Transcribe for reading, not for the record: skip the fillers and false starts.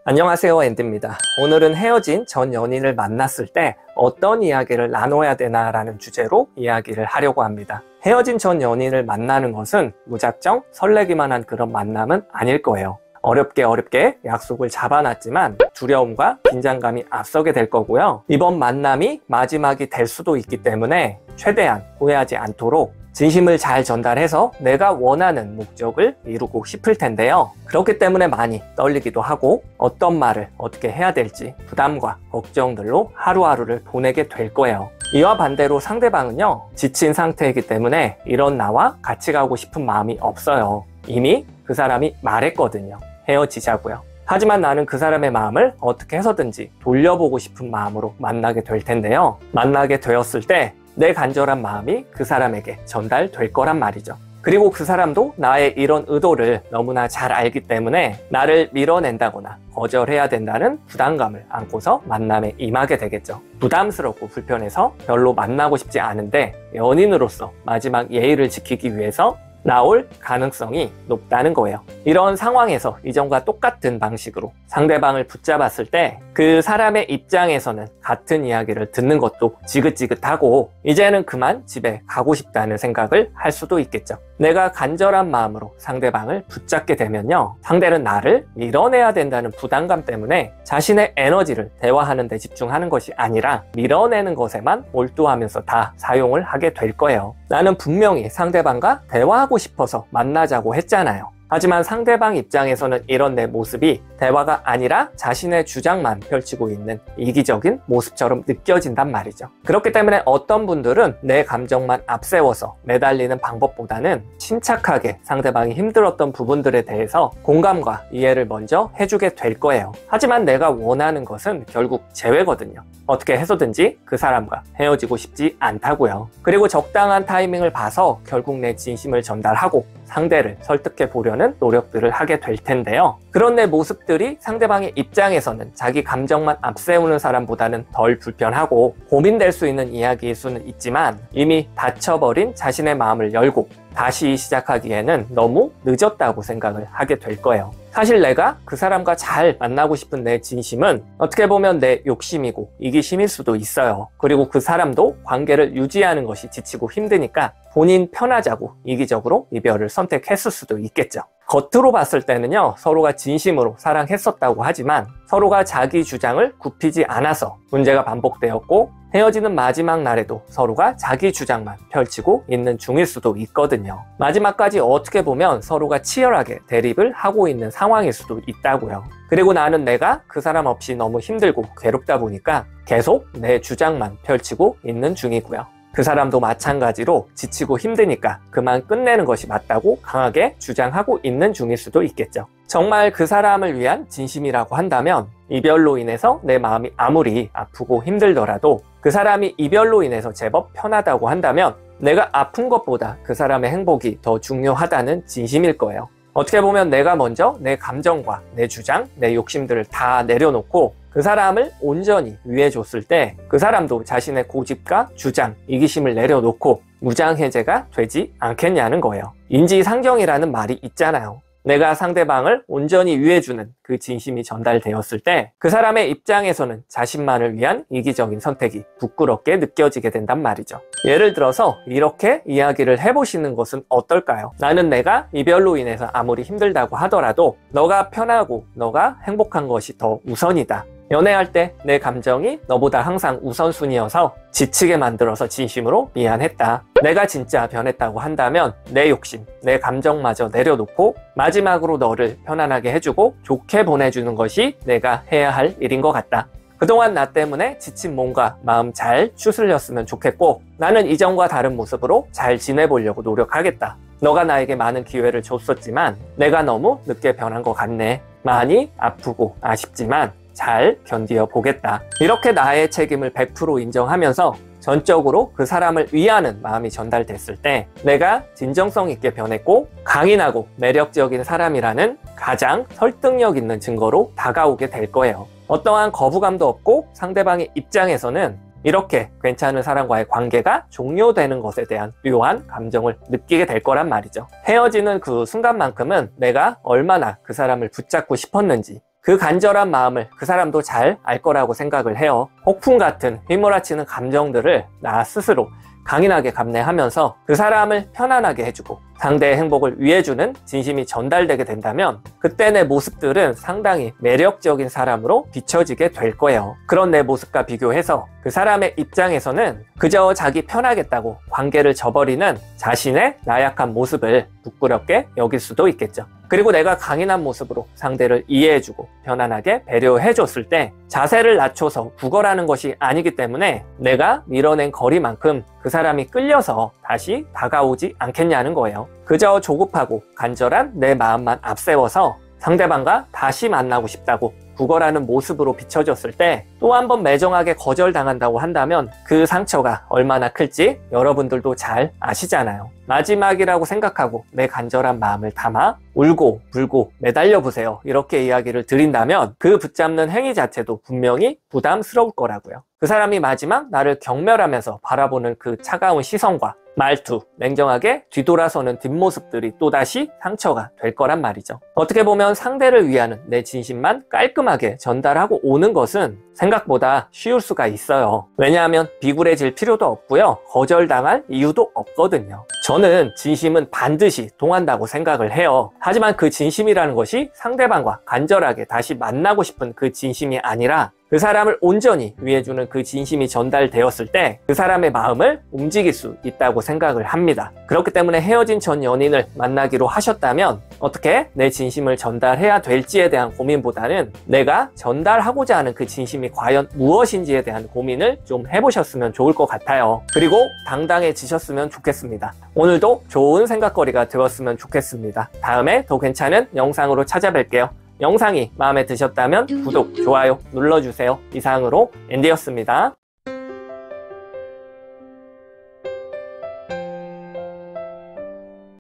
안녕하세요, 앤디입니다. 오늘은 헤어진 전 연인을 만났을 때 어떤 이야기를 나눠야 되나라는 주제로 이야기를 하려고 합니다. 헤어진 전 연인을 만나는 것은 무작정 설레기만 한 그런 만남은 아닐 거예요. 어렵게 약속을 잡아놨지만 두려움과 긴장감이 앞서게 될 거고요. 이번 만남이 마지막이 될 수도 있기 때문에 최대한 후회하지 않도록 진심을 잘 전달해서 내가 원하는 목적을 이루고 싶을 텐데요. 그렇기 때문에 많이 떨리기도 하고 어떤 말을 어떻게 해야 될지 부담과 걱정들로 하루하루를 보내게 될 거예요. 이와 반대로 상대방은요, 지친 상태이기 때문에 이런 나와 같이 가고 싶은 마음이 없어요. 이미 그 사람이 말했거든요. 헤어지자고요. 하지만 나는 그 사람의 마음을 어떻게 해서든지 돌려보고 싶은 마음으로 만나게 될 텐데요. 만나게 되었을 때 내 간절한 마음이 그 사람에게 전달될 거란 말이죠. 그리고 그 사람도 나의 이런 의도를 너무나 잘 알기 때문에 나를 밀어낸다거나 거절해야 된다는 부담감을 안고서 만남에 임하게 되겠죠. 부담스럽고 불편해서 별로 만나고 싶지 않은데 연인으로서 마지막 예의를 지키기 위해서 나올 가능성이 높다는 거예요. 이런 상황에서 이전과 똑같은 방식으로 상대방을 붙잡았을 때 그 사람의 입장에서는 같은 이야기를 듣는 것도 지긋지긋하고 이제는 그만 집에 가고 싶다는 생각을 할 수도 있겠죠. 내가 간절한 마음으로 상대방을 붙잡게 되면요, 상대는 나를 밀어내야 된다는 부담감 때문에 자신의 에너지를 대화하는 데 집중하는 것이 아니라 밀어내는 것에만 몰두하면서 다 사용을 하게 될 거예요. 나는 분명히 상대방과 대화하고 싶어서 만나자고 했잖아요. 하지만 상대방 입장에서는 이런 내 모습이 대화가 아니라 자신의 주장만 펼치고 있는 이기적인 모습처럼 느껴진단 말이죠. 그렇기 때문에 어떤 분들은 내 감정만 앞세워서 매달리는 방법보다는 침착하게 상대방이 힘들었던 부분들에 대해서 공감과 이해를 먼저 해주게 될 거예요. 하지만 내가 원하는 것은 결국 재회거든요. 어떻게 해서든지 그 사람과 헤어지고 싶지 않다고요. 그리고 적당한 타이밍을 봐서 결국 내 진심을 전달하고 상대를 설득해 보려는 노력들을 하게 될 텐데요. 그런 내 모습들이 상대방의 입장에서는 자기 감정만 앞세우는 사람보다는 덜 불편하고 고민될 수 있는 이야기일 수는 있지만 이미 닫혀버린 자신의 마음을 열고 다시 시작하기에는 너무 늦었다고 생각을 하게 될 거예요. 사실 내가 그 사람과 잘 만나고 싶은 내 진심은 어떻게 보면 내 욕심이고 이기심일 수도 있어요. 그리고 그 사람도 관계를 유지하는 것이 지치고 힘드니까 본인 편하자고 이기적으로 이별을 선택했을 수도 있겠죠. 겉으로 봤을 때는요, 서로가 진심으로 사랑했었다고 하지만 서로가 자기 주장을 굽히지 않아서 문제가 반복되었고 헤어지는 마지막 날에도 서로가 자기 주장만 펼치고 있는 중일 수도 있거든요. 마지막까지 어떻게 보면 서로가 치열하게 대립을 하고 있는 상황일 수도 있다고요. 그리고 나는 내가 그 사람 없이 너무 힘들고 괴롭다 보니까 계속 내 주장만 펼치고 있는 중이고요. 그 사람도 마찬가지로 지치고 힘드니까 그만 끝내는 것이 맞다고 강하게 주장하고 있는 중일 수도 있겠죠. 정말 그 사람을 위한 진심이라고 한다면 이별로 인해서 내 마음이 아무리 아프고 힘들더라도 그 사람이 이별로 인해서 제법 편하다고 한다면 내가 아픈 것보다 그 사람의 행복이 더 중요하다는 진심일 거예요. 어떻게 보면 내가 먼저 내 감정과 내 주장, 내 욕심들을 다 내려놓고 그 사람을 온전히 위해줬을 때 그 사람도 자신의 고집과 주장, 이기심을 내려놓고 무장해제가 되지 않겠냐는 거예요. 인지상정이라는 말이 있잖아요. 내가 상대방을 온전히 위해주는 그 진심이 전달되었을 때 그 사람의 입장에서는 자신만을 위한 이기적인 선택이 부끄럽게 느껴지게 된단 말이죠. 예를 들어서 이렇게 이야기를 해보시는 것은 어떨까요? 나는 내가 이별로 인해서 아무리 힘들다고 하더라도 너가 편하고 너가 행복한 것이 더 우선이다. 연애할 때 내 감정이 너보다 항상 우선순위여서 지치게 만들어서 진심으로 미안했다. 내가 진짜 변했다고 한다면 내 욕심, 내 감정마저 내려놓고 마지막으로 너를 편안하게 해주고 좋게 보내주는 것이 내가 해야 할 일인 것 같다. 그동안 나 때문에 지친 몸과 마음 잘 추스렸으면 좋겠고 나는 이전과 다른 모습으로 잘 지내보려고 노력하겠다. 너가 나에게 많은 기회를 줬었지만 내가 너무 늦게 변한 것 같네. 많이 아프고 아쉽지만 잘 견디어 보겠다. 이렇게 나의 책임을 100% 인정하면서 전적으로 그 사람을 위하는 마음이 전달됐을 때 내가 진정성 있게 변했고 강인하고 매력적인 사람이라는 가장 설득력 있는 증거로 다가오게 될 거예요. 어떠한 거부감도 없고 상대방의 입장에서는 이렇게 괜찮은 사람과의 관계가 종료되는 것에 대한 묘한 감정을 느끼게 될 거란 말이죠. 헤어지는 그 순간만큼은 내가 얼마나 그 사람을 붙잡고 싶었는지, 그 간절한 마음을 그 사람도 잘 알 거라고 생각을 해요. 폭풍 같은 휘몰아치는 감정들을 나 스스로 강인하게 감내하면서 그 사람을 편안하게 해주고 상대의 행복을 위해주는 진심이 전달되게 된다면 그때 내 모습들은 상당히 매력적인 사람으로 비춰지게 될 거예요. 그런 내 모습과 비교해서 그 사람의 입장에서는 그저 자기 편하겠다고 관계를 저버리는 자신의 나약한 모습을 부끄럽게 여길 수도 있겠죠. 그리고 내가 강인한 모습으로 상대를 이해해주고 편안하게 배려해줬을 때 자세를 낮춰서 구걸하는 것이 아니기 때문에 내가 밀어낸 거리만큼 그 사람이 끌려서 다시 다가오지 않겠냐는 거예요. 그저 조급하고 간절한 내 마음만 앞세워서 상대방과 다시 만나고 싶다고 구걸하는 모습으로 비춰졌을 때 또 한 번 매정하게 거절당한다고 한다면 그 상처가 얼마나 클지 여러분들도 잘 아시잖아요. 마지막이라고 생각하고 내 간절한 마음을 담아 울고 불고 매달려 보세요. 이렇게 이야기를 드린다면 그 붙잡는 행위 자체도 분명히 부담스러울 거라고요. 그 사람이 마지막 나를 경멸하면서 바라보는 그 차가운 시선과 말투, 냉정하게 뒤돌아서는 뒷모습들이 또다시 상처가 될 거란 말이죠. 어떻게 보면 상대를 위하는 내 진심만 깔끔하게 전달하고 오는 것은 생각보다 쉬울 수가 있어요. 왜냐하면 비굴해질 필요도 없고요. 거절당할 이유도 없거든요. 저는 진심은 반드시 통한다고 생각을 해요. 하지만 그 진심이라는 것이 상대방과 간절하게 다시 만나고 싶은 그 진심이 아니라 그 사람을 온전히 위해주는 그 진심이 전달되었을 때 그 사람의 마음을 움직일 수 있다고 생각을 합니다. 그렇기 때문에 헤어진 전 연인을 만나기로 하셨다면 어떻게 내 진심을 전달해야 될지에 대한 고민보다는 내가 전달하고자 하는 그 진심이 과연 무엇인지에 대한 고민을 좀 해보셨으면 좋을 것 같아요. 그리고 당당해지셨으면 좋겠습니다. 오늘도 좋은 생각거리가 되었으면 좋겠습니다. 다음에 더 괜찮은 영상으로 찾아뵐게요. 영상이 마음에 드셨다면 구독, 좋아요 눌러주세요. 이상으로 앤디였습니다.